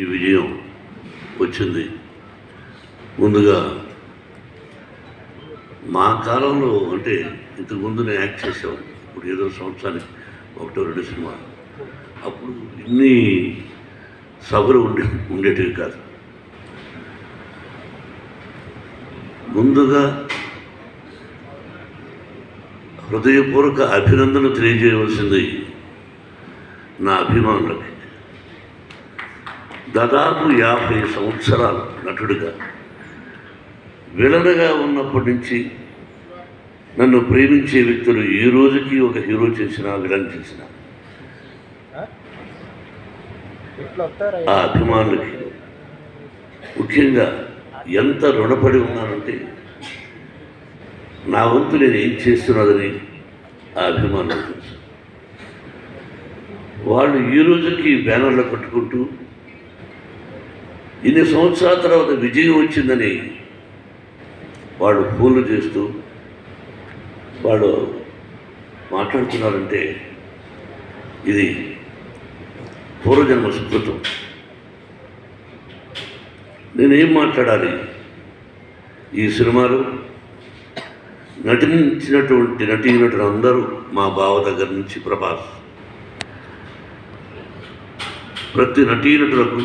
ఈ విజయం వచ్చింది. ముందుగా మా కాలంలో అంటే ఇంతకుముందు నేను యాక్ట్ చేసేవాడిని. ఇప్పుడు ఏదో సంవత్సరానికి 1-2 సినిమా. అప్పుడు ఇన్ని సభలు ఉండేటివి కాదు. ముందుగా హృదయపూర్వక అభినందన తెలియజేయవలసింది నా అభిమానులకి. దాదాపు 50 సంవత్సరాలు నటుడిగా విలన్గా ఉన్నప్పటి నుంచి నన్ను ప్రేమించే వ్యక్తులు ఈ రోజుకి ఒక హీరో చేసిన విలన్ చేసిన ఆ అభిమానులకి ముఖ్యంగా ఎంత రుణపడి ఉన్నానంటే నా వంతు నేను ఏం చేస్తున్నదని ఆ అభిమానులు తెలుసు. వాళ్ళు ఈ రోజుకి బ్యానర్లు కట్టుకుంటూ ఇన్ని సంవత్సరాల తర్వాత విజయం వచ్చిందని వాళ్ళు ఫోన్లు చేస్తూ వాళ్ళు మాట్లాడుతున్నారంటే ఇది పూర్వజన్మ సుకృతం. నేనేం మాట్లాడాలి? ఈ సినిమాలో నటించినటువంటి నటీనటులు అందరూ మా బావ దగ్గర నుంచి ప్రభాస్, ప్రతి నటీనటులకు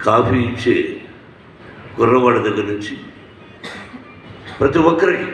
కాఫీ ఇచ్చే కుర్రవాడి దగ్గర నుంచి ప్రతి ఒక్కరికి